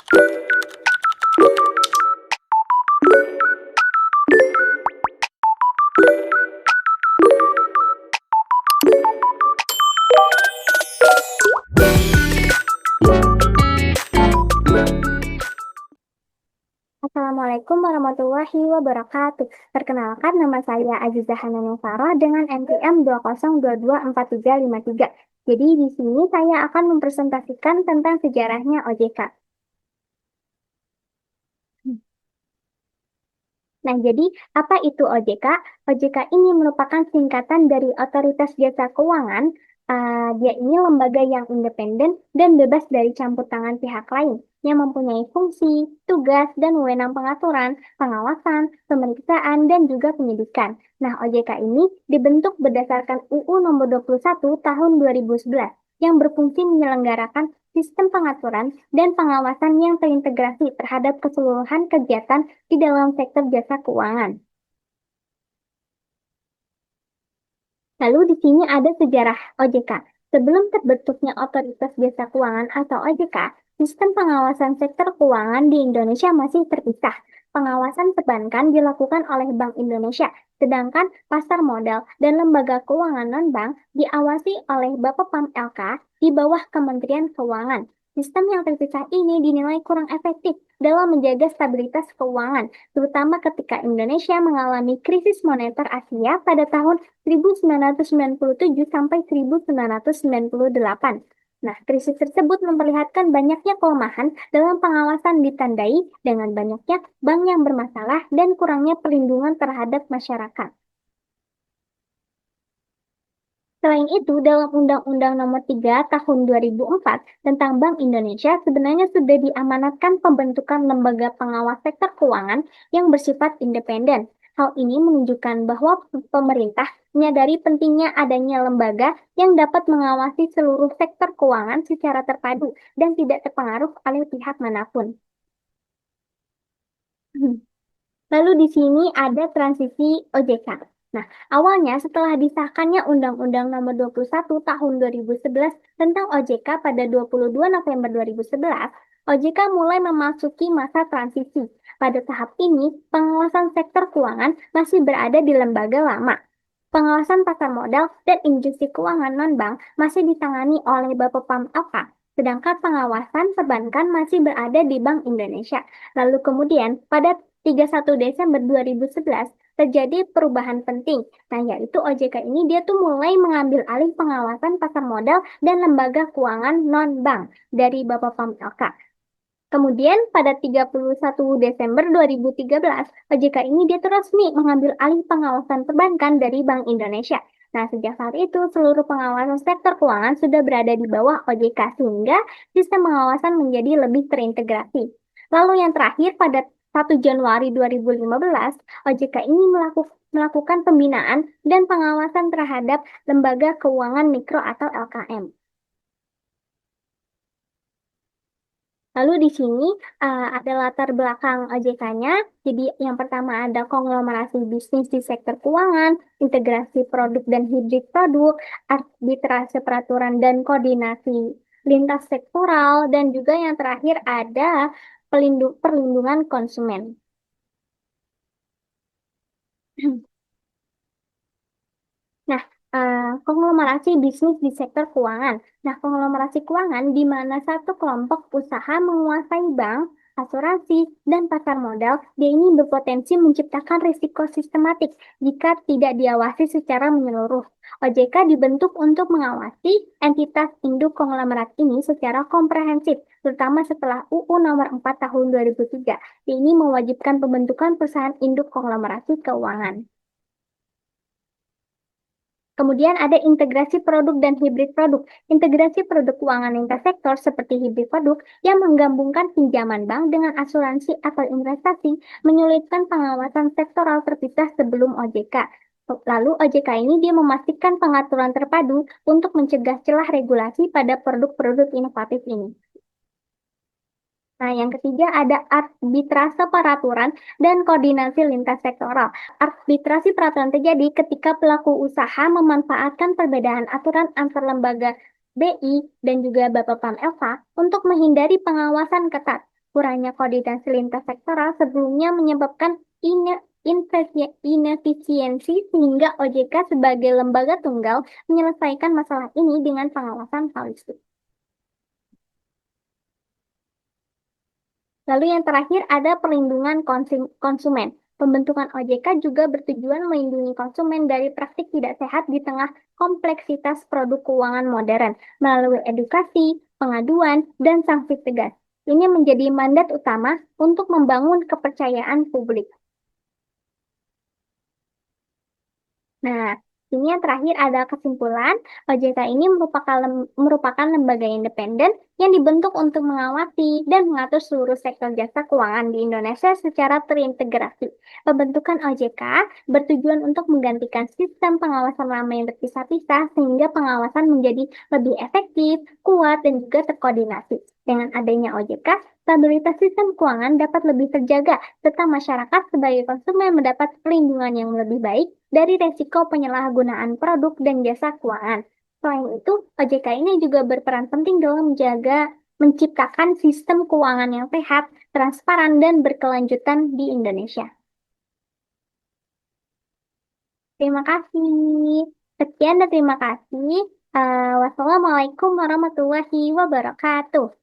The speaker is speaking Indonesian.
Assalamualaikum warahmatullahi wabarakatuh. Perkenalkan, nama saya Azizah Hananusara dengan NPM 2022453. Jadi di sini saya akan mempresentasikan tentang sejarahnya OJK. Nah, jadi apa itu OJK? OJK ini merupakan singkatan dari Otoritas Jasa Keuangan. Dia ini lembaga yang independen dan bebas dari campur tangan pihak lain yang mempunyai fungsi, tugas, dan wewenang pengaturan, pengawasan, pemeriksaan, dan juga penyidikan. Nah, OJK ini dibentuk berdasarkan UU Nomor 21 Tahun 2011 yang berfungsi menyelenggarakan sistem pengaturan dan pengawasan yang terintegrasi terhadap keseluruhan kegiatan di dalam sektor jasa keuangan. Lalu di sini ada sejarah OJK. Sebelum terbentuknya Otoritas Jasa Keuangan atau OJK, sistem pengawasan sektor keuangan di Indonesia masih terpisah. Pengawasan perbankan dilakukan oleh Bank Indonesia, sedangkan pasar modal dan lembaga keuangan non-bank diawasi oleh Bapepam LK di bawah Kementerian Keuangan. Sistem yang terpisah ini dinilai kurang efektif dalam menjaga stabilitas keuangan, terutama ketika Indonesia mengalami krisis moneter Asia pada tahun 1997 sampai 1998. Nah, krisis tersebut memperlihatkan banyaknya kelemahan dalam pengawasan ditandai dengan banyaknya bank yang bermasalah dan kurangnya perlindungan terhadap masyarakat. Selain itu, dalam Undang-Undang Nomor 3 Tahun 2004 tentang Bank Indonesia sebenarnya sudah diamanatkan pembentukan lembaga pengawas sektor keuangan yang bersifat independen. Hal ini menunjukkan bahwa pemerintah menyadari pentingnya adanya lembaga yang dapat mengawasi seluruh sektor keuangan secara terpadu dan tidak terpengaruh oleh pihak manapun. Lalu di sini ada transisi OJK. Nah, awalnya setelah disahkannya Undang-Undang Nomor 21 Tahun 2011 tentang OJK pada 22 November 2011, OJK mulai memasuki masa transisi. Pada tahap ini, pengawasan sektor keuangan masih berada di lembaga lama. Pengawasan pasar modal dan industri keuangan non-bank masih ditangani oleh Bapepam LK, sedangkan pengawasan perbankan masih berada di Bank Indonesia. Lalu kemudian, pada 31 Desember 2011 terjadi perubahan penting. Nah, yaitu OJK ini dia tuh mulai mengambil alih pengawasan pasar modal dan lembaga keuangan non-bank dari Bapepam LK. Kemudian pada 31 Desember 2013, OJK ini dia tuh resmi mengambil alih pengawasan perbankan dari Bank Indonesia. Nah, sejak saat itu seluruh pengawasan sektor keuangan sudah berada di bawah OJK sehingga sistem pengawasan menjadi lebih terintegrasi. Lalu yang terakhir pada 1 Januari 2015, OJK ini melakukan pembinaan dan pengawasan terhadap lembaga keuangan mikro atau LKM. Lalu di sini ada latar belakang OJK-nya. Jadi yang pertama ada konglomerasi bisnis di sektor keuangan, integrasi produk dan hibrid produk, arbitrase peraturan dan koordinasi lintas sektoral, dan juga yang terakhir ada perlindungan konsumen. Nah, konglomerasi bisnis di sektor keuangan. Nah, konglomerasi keuangan di mana satu kelompok usaha menguasai bank, asuransi, dan pasar modal, dia ini berpotensi menciptakan risiko sistematik jika tidak diawasi secara menyeluruh. OJK dibentuk untuk mengawasi entitas induk konglomerat ini secara komprehensif, terutama setelah UU Nomor 4 Tahun 2003. Ini mewajibkan pembentukan perusahaan induk konglomerasi keuangan. Kemudian ada integrasi produk dan hibrid produk. Integrasi produk keuangan lintas sektor seperti hibrid produk yang menggabungkan pinjaman bank dengan asuransi atau investasi menyulitkan pengawasan sektoral terpisah sebelum OJK. Lalu OJK ini dia memastikan pengaturan terpadu untuk mencegah celah regulasi pada produk-produk inovatif ini. Nah, yang ketiga ada arbitrase peraturan dan koordinasi lintas sektoral. Arbitrasi peraturan terjadi ketika pelaku usaha memanfaatkan perbedaan aturan antar lembaga BI dan juga Bapepam LK untuk menghindari pengawasan ketat, Kurangnya koordinasi lintas sektoral sebelumnya menyebabkan inefisiensi sehingga OJK sebagai lembaga tunggal menyelesaikan masalah ini dengan pengawasan holistik. Lalu yang terakhir ada perlindungan konsumen. Pembentukan OJK juga bertujuan melindungi konsumen dari praktik tidak sehat di tengah kompleksitas produk keuangan modern melalui edukasi, pengaduan, dan sanksi tegas. Ini menjadi mandat utama untuk membangun kepercayaan publik. Nah, ini yang terakhir ada kesimpulan, OJK ini merupakan lembaga independen yang dibentuk untuk mengawasi dan mengatur seluruh sektor jasa keuangan di Indonesia secara terintegrasi. Pembentukan OJK bertujuan untuk menggantikan sistem pengawasan lama yang terpisah-pisah sehingga pengawasan menjadi lebih efektif, kuat, dan juga terkoordinasi. Dengan adanya OJK, stabilitas sistem keuangan dapat lebih terjaga, serta masyarakat sebagai konsumen mendapat perlindungan yang lebih baik dari resiko penyalahgunaan produk dan jasa keuangan. Selain itu, OJK ini juga berperan penting dalam menciptakan sistem keuangan yang sehat, transparan, dan berkelanjutan di Indonesia. Terima kasih. Sekian dan terima kasih. Wassalamualaikum warahmatullahi wabarakatuh.